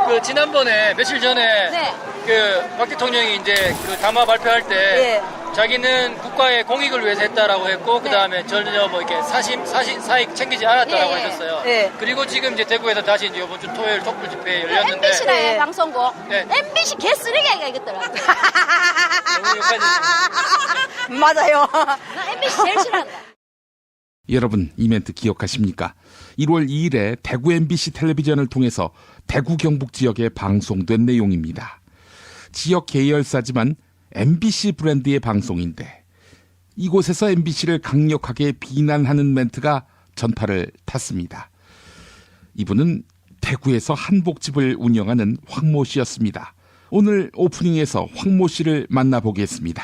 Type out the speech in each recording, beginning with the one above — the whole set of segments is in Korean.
그 지난번에 며칠 전에 네. 그 박 대통령이 이제 그 담화 발표할 때 예. 자기는 국가의 공익을 위해서 했다라고 했고 그 다음에 전혀 뭐 이렇게 사익 챙기지 않았다라고 예, 예. 하셨어요. 예. 그리고 지금 이제 대구에서 다시 이제 이번 주 토요일 촛불 집회 열렸는데 MBC라요 네. 방송국. 네. MBC 개쓰레기가 이것더라. 너무 욕하지. 맞아요. 나 MBC 제일 싫어한다. 여러분 이 멘트 기억하십니까? 1월 2일에 대구 MBC 텔레비전을 통해서 대구 경북 지역에 방송된 내용입니다. 지역 계열사지만 MBC 브랜드의 방송인데 이곳에서 MBC를 강력하게 비난하는 멘트가 전파를 탔습니다. 이분은 대구에서 한복집을 운영하는 황모 씨였습니다. 오늘 오프닝에서 황모 씨를 만나보겠습니다.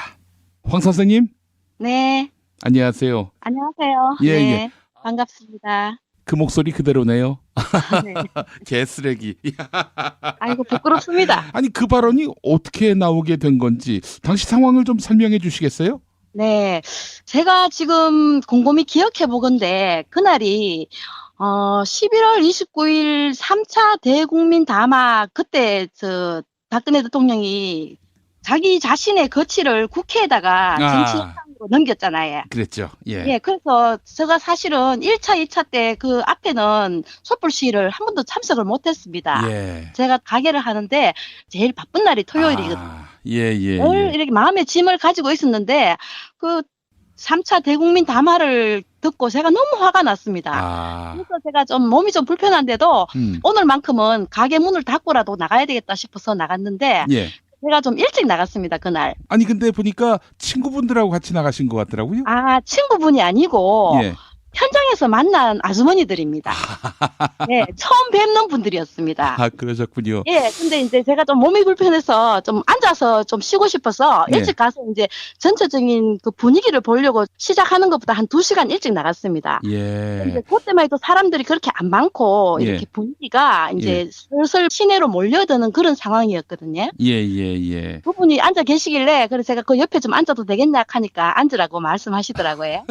황 선생님? 네, 안녕하세요. 안녕하세요. 예, 네, 예. 반갑습니다. 그 목소리 그대로네요. 네. 개쓰레기. 아이고, 부끄럽습니다. 아니 그 발언이 어떻게 나오게 된 건지 당시 상황을 좀 설명해 주시겠어요? 네, 제가 지금 곰곰이 기억해 보건데, 그날이, 11월 29일 3차 대국민 담화, 그때, 박근혜 대통령이 자기 자신의 거취를 국회에다가 정치협상으로 넘겼잖아요. 그랬죠. 예. 예, 그래서 제가 사실은 1차, 2차 때 그 앞에는 촛불 시위를 한 번도 참석을 못 했습니다. 예. 제가 가게를 하는데 제일 바쁜 날이 토요일이거든요. 예. 늘 이렇게 마음의 짐을 가지고 있었는데 그 3차 대국민 담화를 듣고 제가 너무 화가 났습니다. 그래서 제가 좀 몸이 좀 불편한데도 오늘만큼은 가게 문을 닫고라도 나가야 되겠다 싶어서 나갔는데 예. 제가 좀 일찍 나갔습니다, 그날. 아니 근데 보니까 친구분들하고 같이 나가신 것 같더라고요. 아, 친구분이 아니고 예. 현장에서 만난 아주머니들입니다. 네, 처음 뵙는 분들이었습니다. 아, 그러셨군요. 예, 근데 이제 제가 좀 몸이 불편해서 좀 앉아서 좀 쉬고 싶어서 네. 일찍 가서 이제 전체적인 그 분위기를 보려고 시작하는 것보다 한 2시간 일찍 나갔습니다. 예. 근데 그때만 해도 사람들이 그렇게 안 많고 예. 이렇게 분위기가 이제 슬슬 시내로 몰려드는 그런 상황이었거든요. 예. 그분이 앉아 계시길래 그래서 제가 그 옆에 좀 앉아도 되겠냐 하니까 앉으라고 말씀하시더라고요.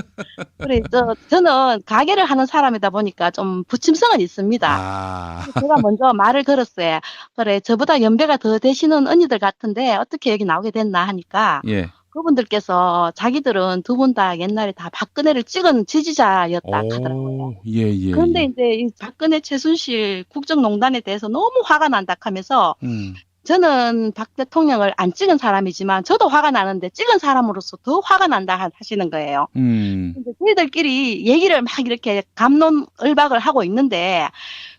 그래서 저는 가게를 하는 사람이다 보니까 좀 부침성은 있습니다. 제가 먼저 말을 걸었어요. 그래, 저보다 연배가 더 되시는 언니들 같은데 어떻게 여기 나오게 됐나 하니까 예. 그분들께서 자기들은 두 분 다 옛날에 다 박근혜를 찍은 지지자였다 하더라고요. 예. 그런데 이제 이 박근혜 최순실 국정농단에 대해서 너무 화가 난다 하면서 저는 박 대통령을 안 찍은 사람이지만 저도 화가 나는데 찍은 사람으로서 더 화가 난다 하시는 거예요. 근데 저희들끼리 얘기를 막 이렇게 갑론을박을 하고 있는데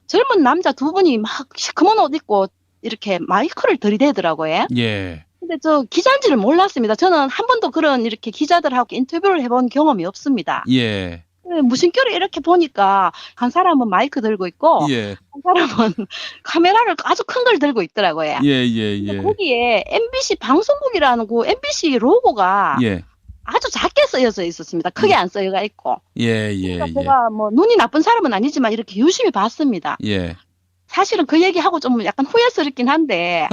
젊은 남자 두 분이 막 시커먼 옷 입고 이렇게 마이크를 들이대더라고요. 예. 근데 저 기자인지를 몰랐습니다. 저는 한 번도 그런 이렇게 기자들하고 인터뷰를 해본 경험이 없습니다. 예. 무심결에 이렇게 보니까 한 사람은 마이크 들고 있고 예. 한 사람은 카메라를 아주 큰 걸 들고 있더라고요. 예. 거기에 MBC 방송국이라는 그 MBC 로고가 예. 아주 작게 쓰여져 있었습니다. 크게 안 쓰여가 있고. 예. 그러니까 제가 뭐 눈이 나쁜 사람은 아니지만 이렇게 유심히 봤습니다. 예. 사실은 그 얘기하고 좀 약간 후회스럽긴 한데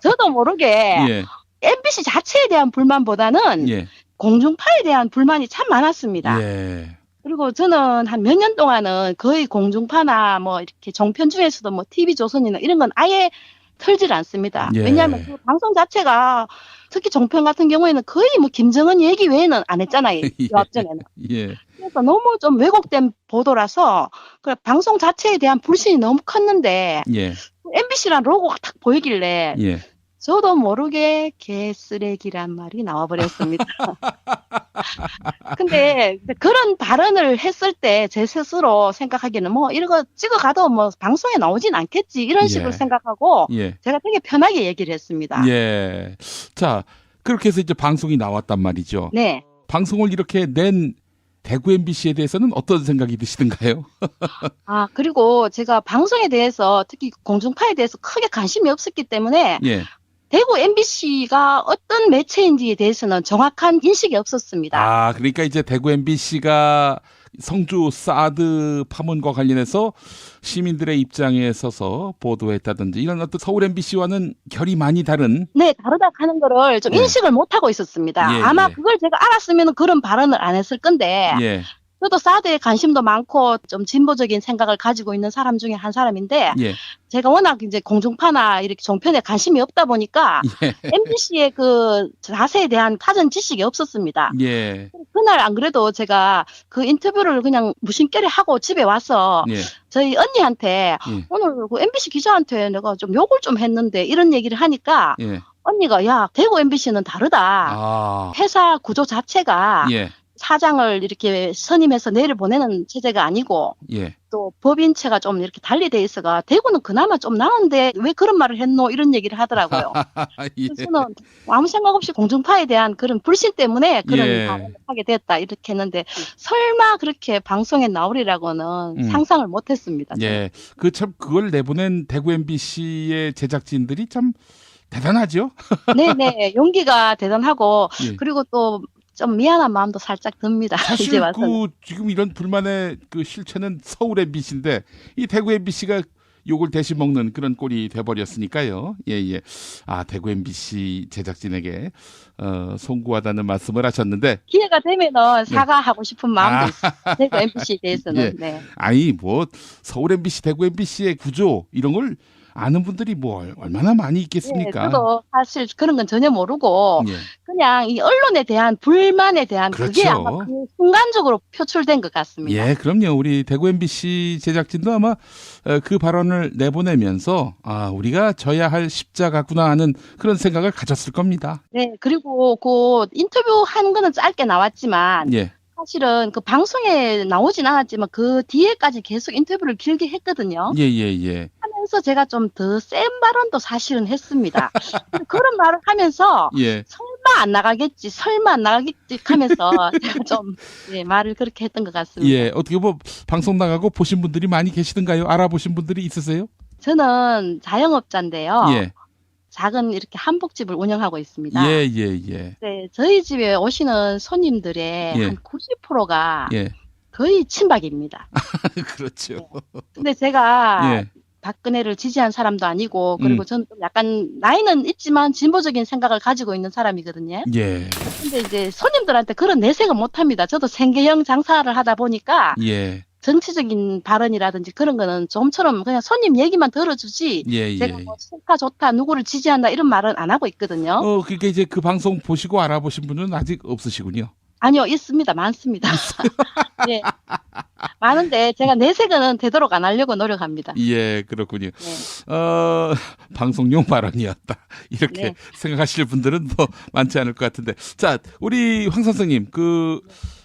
저도 모르게 예. MBC 자체에 대한 불만보다는 예. 공중파에 대한 불만이 참 많았습니다. 예. 그리고 저는 한 몇 년 동안은 거의 공중파나 뭐 이렇게 종편 중에서도 뭐 TV조선이나 이런 건 아예 틀질 않습니다. 예. 왜냐하면 그 방송 자체가 특히 종편 같은 경우에는 거의 뭐 김정은 얘기 외에는 안 했잖아요. 이 앞전에는. 예. 그래서 너무 좀 왜곡된 보도라서 그 방송 자체에 대한 불신이 너무 컸는데 예. MBC란 로고가 딱 보이길래 예. 저도 모르게 개쓰레기란 말이 나와버렸습니다. 근데 그런 발언을 했을 때 제 스스로 생각하기에는 뭐 이런 거 찍어가도 뭐 방송에 나오진 않겠지 이런 식으로 생각하고 예. 제가 되게 편하게 얘기를 했습니다. 예. 자, 그렇게 해서 이제 방송이 나왔단 말이죠. 네. 방송을 이렇게 낸 대구 MBC에 대해서는 어떤 생각이 드시던가요? 아, 그리고 제가 방송에 대해서 특히 공중파에 대해서 크게 관심이 없었기 때문에 예. 대구 MBC가 어떤 매체인지에 대해서는 정확한 인식이 없었습니다. 아, 그러니까 이제 대구 MBC가 성주 사드 파문과 관련해서 시민들의 입장에 서서 보도했다든지 이런 어떤 서울 MBC와는 결이 많이 다른. 네, 다르다 하는 거를 좀 네. 인식을 못 하고 있었습니다. 예, 아마 예. 그걸 제가 알았으면 그런 발언을 안 했을 건데 예. 저도 사드에 관심도 많고 좀 진보적인 생각을 가지고 있는 사람 중에 한 사람인데 예. 제가 워낙 이제 공중파나 이렇게 종편에 관심이 없다 보니까 예. MBC의 그 자세에 대한 사전 지식이 없었습니다. 예. 그날 안 그래도 제가 그 인터뷰를 그냥 무심결에 하고 집에 와서 예. 저희 언니한테 예. 오늘 그 MBC 기자한테 내가 좀 욕을 좀 했는데 이런 얘기를 하니까 예. 언니가 야, 대구 MBC는 다르다. 아. 회사 구조 자체가 예. 사장을 이렇게 선임해서 내려보내는 체제가 아니고 예. 또 법인체가 좀 이렇게 달리 돼 있어가 대구는 그나마 좀 나은데 왜 그런 말을 했노 이런 얘기를 하더라고요. 예. 그래서 저는 아무 생각 없이 공중파에 대한 그런 불신 때문에 그런 예. 발언을 하게 됐다 이렇게 했는데 설마 그렇게 방송에 나오리라고는 상상을 못했습니다. 예. 그 참 그걸 내보낸 대구 MBC의 제작진들이 참 대단하죠. 네네 용기가 대단하고 예. 그리고 또 좀 미안한 마음도 살짝 듭니다. 이제 사실 와서 그 지금 이런 불만의 그 실체는 서울 MBC인데 이 대구 MBC가 욕을 대신 먹는 그런 꼴이 돼버렸으니까요. 예예. 아 대구 MBC 제작진에게 송구하다는 말씀을 하셨는데 기회가 되면은 사과하고 싶은 마음도 있어요. 대구 MBC에 대해서는. 예. 네. 아니 뭐 서울 MBC, 대구 MBC의 구조 이런 걸 아는 분들이 뭐 얼마나 많이 있겠습니까? 네, 저도 사실 그런 건 전혀 모르고 예. 그냥 이 언론에 대한 불만에 대한 그게 그렇죠. 아마 그 순간적으로 표출된 것 같습니다. 예, 그럼요. 우리 대구 MBC 제작진도 아마 그 발언을 내보내면서 아, 우리가 져야 할 십자가구나 하는 그런 생각을 가졌을 겁니다. 네, 그리고 그 인터뷰 한 거는 짧게 나왔지만 예. 사실은 그 방송에 나오진 않았지만 그 뒤에까지 계속 인터뷰를 길게 했거든요. 예, 예, 예. 하면서 제가 좀 더 센 발언도 사실은 했습니다. 그런 말을 하면서 예. 설마 안 나가겠지 하면서 제가 좀 예, 말을 그렇게 했던 것 같습니다. 예. 어떻게 뭐 방송 나가고 보신 분들이 많이 계시던가요? 알아보신 분들이 있으세요? 저는 자영업자인데요. 예. 작은 이렇게 한복집을 운영하고 있습니다. 예, 예, 예. 네, 저희 집에 오시는 손님들의 예. 한 90%가 예. 거의 친박입니다. 그렇죠. 근데 제가 예. 박근혜를 지지한 사람도 아니고 그리고 저는 좀 약간 나이는 있지만 진보적인 생각을 가지고 있는 사람이거든요. 예. 근데 이제 손님들한테 그런 내색을 못 합니다. 저도 생계형 장사를 하다 보니까 예. 정치적인 발언이라든지 그런 거는 좀처럼 그냥 손님 얘기만 들어주지 예, 제가 예. 뭐 싫다 좋다 누구를 지지한다 이런 말은 안 하고 있거든요. 그러니까 이제 그 방송 보시고 알아보신 분은 아직 없으시군요. 아니요, 있습니다. 많습니다. 예. 많은데 제가 내색은 되도록 안 하려고 노력합니다. 예, 그렇군요. 네. 방송용 발언이었다. 이렇게 네. 생각하실 분들은 더 많지 않을 것 같은데. 자, 우리 황 선생님,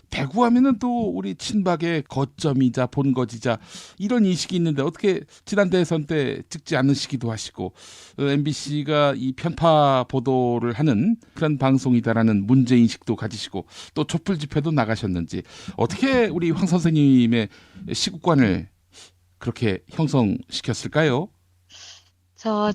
대구 하면은 또 우리 친박의 거점이자 본거지자 이런 인식이 있는데 어떻게 지난 대선 때 찍지 않으시기도 하시고 MBC가 이 편파 보도를 하는 그런 방송이다라는 문제 인식도 가지시고 또 촛불 집회도 나가셨는지 어떻게 우리 황 선생님의 시국관을 그렇게 형성시켰을까요?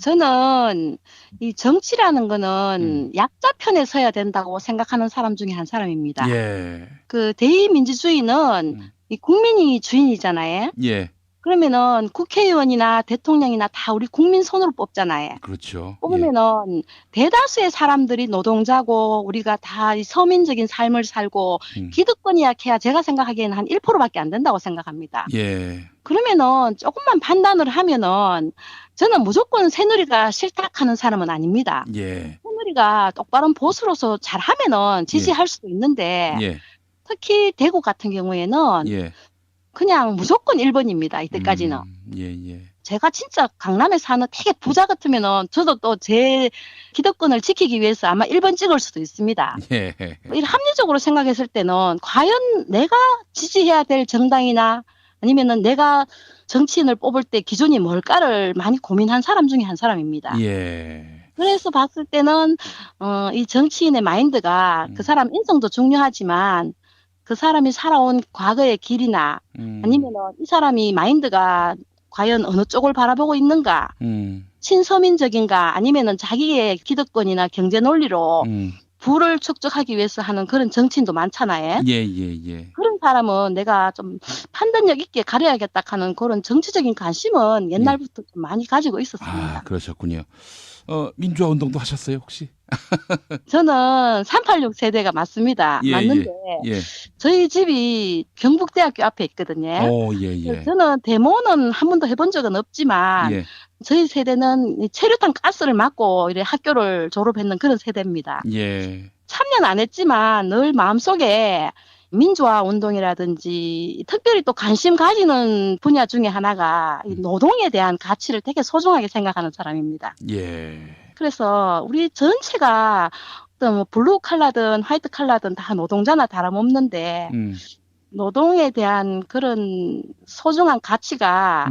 저는 이 정치라는 거는 약자 편에 서야 된다고 생각하는 사람 중에 한 사람입니다. 예. 그 대의민주주의는 이 국민이 주인이잖아요. 예. 그러면은 국회의원이나 대통령이나 다 우리 국민 손으로 뽑잖아요. 그렇죠. 뽑으면은 대다수의 사람들이 노동자고 우리가 다 이 서민적인 삶을 살고 기득권이 약해야 제가 생각하기에는 한 1%밖에 안 된다고 생각합니다. 예. 그러면은 조금만 판단을 하면은 저는 무조건 새누리가 싫다 하는 사람은 아닙니다. 예. 새누리가 똑바른 보수로서 잘하면은 지지할 수도 있는데 예. 특히 대구 같은 경우에는 예. 그냥 무조건 1번입니다. 이때까지는. 예, 예. 제가 진짜 강남에 사는 되게 부자 같으면은 저도 또 제 기득권을 지키기 위해서 아마 1번 찍을 수도 있습니다. 예. 이 합리적으로 생각했을 때는 과연 내가 지지해야 될 정당이나 아니면은 내가 정치인을 뽑을 때 기준이 뭘까를 많이 고민한 사람 중에 한 사람입니다. 예. 그래서 봤을 때는 이 정치인의 마인드가 그 사람 인성도 중요하지만 그 사람이 살아온 과거의 길이나 아니면은 이 사람이 마인드가 과연 어느 쪽을 바라보고 있는가, 친서민적인가 아니면은 자기의 기득권이나 경제 논리로 부를 축적하기 위해서 하는 그런 정치인도 많잖아요. 예, 예, 예. 그런 사람은 내가 좀 판단력 있게 가려야겠다 하는 그런 정치적인 관심은 옛날부터 좀 많이 가지고 있었습니다. 아, 그러셨군요. 민주화 운동도 하셨어요, 혹시? 저는 386 세대가 맞습니다. 예, 맞는데 예. 저희 집이 경북대학교 앞에 있거든요. 예, 예. 저는 데모는 한 번도 해본 적은 없지만 예, 저희 세대는 이 체류탄 가스를 맞고 이래 학교를 졸업했는 그런 세대입니다. 예. 참여는 안 했지만 늘 마음속에 민주화 운동이라든지 특별히 또 관심 가지는 분야 중에 하나가 이 노동에 대한 가치를 되게 소중하게 생각하는 사람입니다. 예. 그래서 우리 전체가 어떤 뭐 블루 칼라든 화이트 칼라든 다 노동자나 다름없는데 노동에 대한 그런 소중한 가치가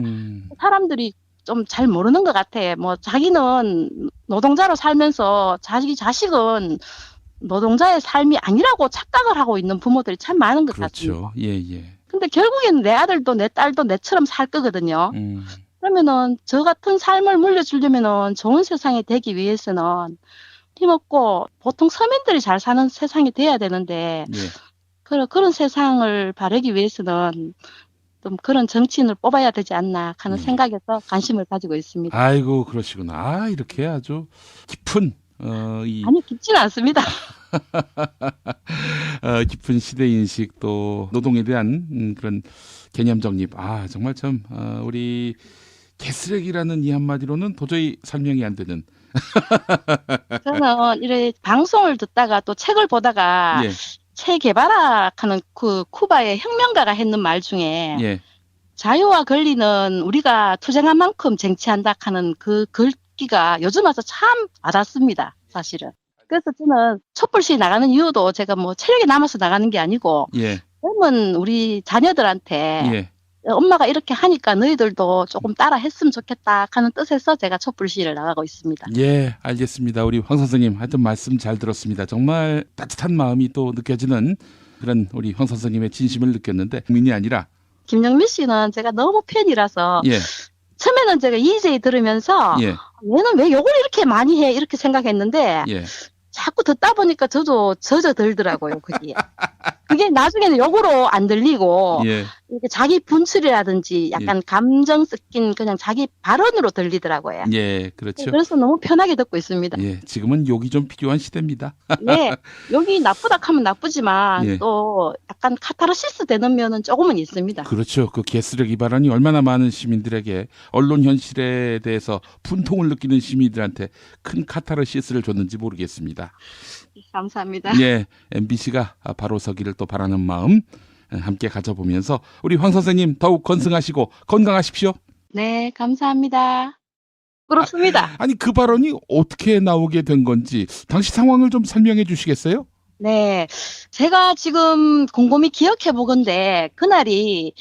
사람들이 좀 잘 모르는 것 같아. 뭐 자기는 노동자로 살면서 자기 자식은 노동자의 삶이 아니라고 착각을 하고 있는 부모들이 참 많은 것 같습니다. 그렇죠. 예, 예. 근데 결국에는 내 아들도 내 딸도 내처럼 살 거거든요. 그러면은 저 같은 삶을 물려주려면은 좋은 세상이 되기 위해서는 힘없고 보통 서민들이 잘 사는 세상이 돼야 되는데 예. 그런 세상을 바라기 위해서는 좀 그런 정치인을 뽑아야 되지 않나 하는 생각에서 관심을 가지고 있습니다. 아이고, 그러시구나. 아, 이렇게 아주 깊은 아니 깊지는 않습니다. 깊은 시대 인식 또 노동에 대한 그런 개념 정립. 아, 정말 참 우리 개쓰레기라는 이 한마디로는 도저히 설명이 안 되는. 저는 이래 방송을 듣다가 또 책을 보다가 예, 체 게바라 하는 그 쿠바의 혁명가가 했는 말 중에 예, 자유와 권리는 우리가 투쟁한 만큼 쟁취한다 하는 그 글귀가 요즘 와서 참 와닿습니다, 사실은. 그래서 저는 촛불시위 나가는 이유도 제가 뭐 체력이 남아서 나가는 게 아니고 예, 젊은 우리 자녀들한테 예. 엄마가 이렇게 하니까 너희들도 조금 따라 했으면 좋겠다 하는 뜻에서 제가 촛불시위를 나가고 있습니다. 예, 알겠습니다. 우리 황 선생님 하여튼 말씀 잘 들었습니다. 정말 따뜻한 마음이 또 느껴지는 그런 우리 황 선생님의 진심을 느꼈는데 국민이 아니라 김영민 씨는 제가 너무 팬이라서 예, 처음에는 제가 EJ 들으면서 예, 얘는 왜 욕을 이렇게 많이 해 이렇게 생각했는데 예. 자꾸 듣다 보니까 저도 젖어들더라고요, 그게. 그게 나중에는 욕으로 안 들리고, 예. 이렇게 자기 분출이라든지 약간 감정 섞인 그냥 자기 발언으로 들리더라고요. 예, 그렇죠. 그래서 너무 편하게 듣고 있습니다. 예, 지금은 욕이 좀 필요한 시대입니다. 네, 여기 나쁘다 하면 나쁘지만 예. 또 약간 카타르시스 되는 면은 조금은 있습니다. 그렇죠. 그 개쓰레기 발언이 얼마나 많은 시민들에게 언론 현실에 대해서 분통을 느끼는 시민들한테 큰 카타르시스를 줬는지 모르겠습니다. 감사합니다. 예, MBC가 바로 서기를 또 바라는 마음 함께 가져보면서 우리 황 선생님 더욱 건승하시고 건강하십시오. 네, 감사합니다. 그렇습니다. 아니 그 발언이 어떻게 나오게 된 건지 당시 상황을 좀 설명해 주시겠어요? 네, 제가 지금 곰곰이 기억해 보건데 그날이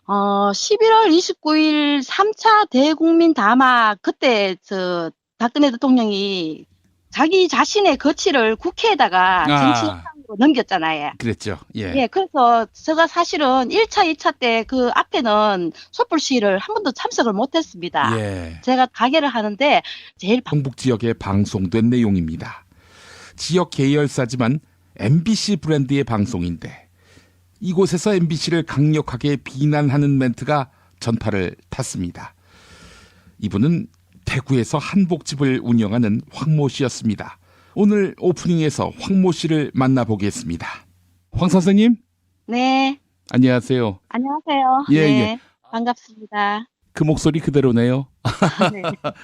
11월 29일 3차 대국민 담화 그때 박근혜 대통령이 자기 자신의 거취를 국회에다가 정치협상으로 넘겼잖아요. 그랬죠. 예. 예, 그래서 제가 사실은 1차, 2차 때 그 앞에는 촛불 시위를 한 번도 참석을 못했습니다. 예. 제가 가게를 하는데 제일 경북 지역에 방송된 내용입니다. 지역 계열사지만 MBC 브랜드의 방송인데 이곳에서 MBC를 강력하게 비난하는 멘트가 전파를 탔습니다. 이분은 대구에서 한복집을 운영하는 황모 씨였습니다. 오늘 오프닝에서 황모 씨를 만나보겠습니다. 황 선생님? 네, 안녕하세요. 안녕하세요. 예, 네, 예. 반갑습니다. 그 목소리 그대로네요. 네.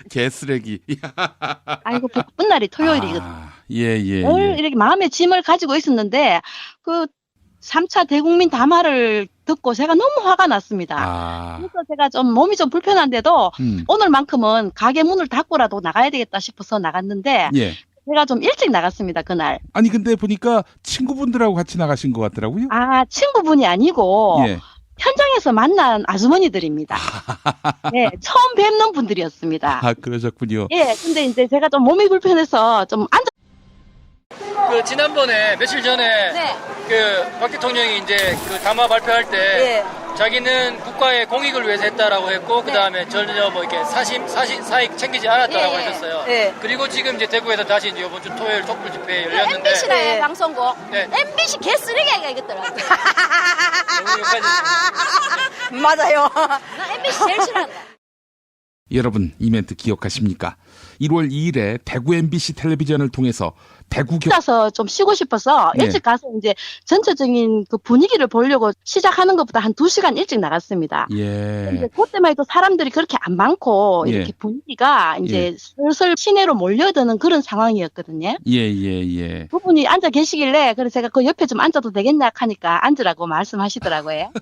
개쓰레기. 아이고, 바쁜 날이 토요일이거든요. 예. 늘 이렇게 마음의 짐을 가지고 있었는데 그 3차 대국민 담화를 듣고 제가 너무 화가 났습니다. 그래서 제가 좀 몸이 좀 불편한데도 오늘만큼은 가게 문을 닫고라도 나가야 되겠다 싶어서 나갔는데 예. 제가 좀 일찍 나갔습니다, 그날. 아니 근데 보니까 친구분들하고 같이 나가신 것 같더라고요. 아, 친구분이 아니고 예. 현장에서 만난 아주머니들입니다. 네, 처음 뵙는 분들이었습니다. 아, 그러셨군요. 예, 근데 이제 제가 좀 몸이 불편해서 좀 그 지난번에 며칠 전에 네. 그 박 대통령이 이제 그 담화 발표할 때 예. 자기는 국가의 공익을 위해서 했다라고 했고 그 다음에 전혀 뭐 이렇게 사익 챙기지 않았다라고 예. 하셨어요. 예. 그리고 지금 이제 대구에서 다시 이제 이번 주 토요일 촛불 집회 열렸는데 MBC라 해, 네. 방송국. 네. MBC 개쓰레기가 이것더라. 너무 욕하지. 맞아요. 나 MBC 제일 싫어한다. 여러분 이 멘트 기억하십니까? 1월 2일에 대구 MBC 텔레비전을 통해서 대구 가서 좀 쉬고 싶어서 네. 일찍 가서 이제 전체적인 그 분위기를 보려고 시작하는 것보다 한 2시간 일찍 나갔습니다. 예. 근데 그때만 해도 사람들이 그렇게 안 많고 이렇게 예. 분위기가 이제 슬슬 시내로 몰려드는 그런 상황이었거든요. 예. 그분이 앉아 계시길래 그래서 제가 그 옆에 좀 앉아도 되겠냐 하니까 앉으라고 말씀하시더라고요.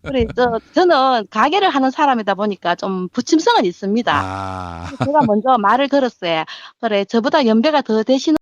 그래서 저는 가게를 하는 사람이다 보니까 좀 부침성은 있습니다. 아. 제가 먼저 말을 걸었어요. 그래 저보다 연배가 더 되시는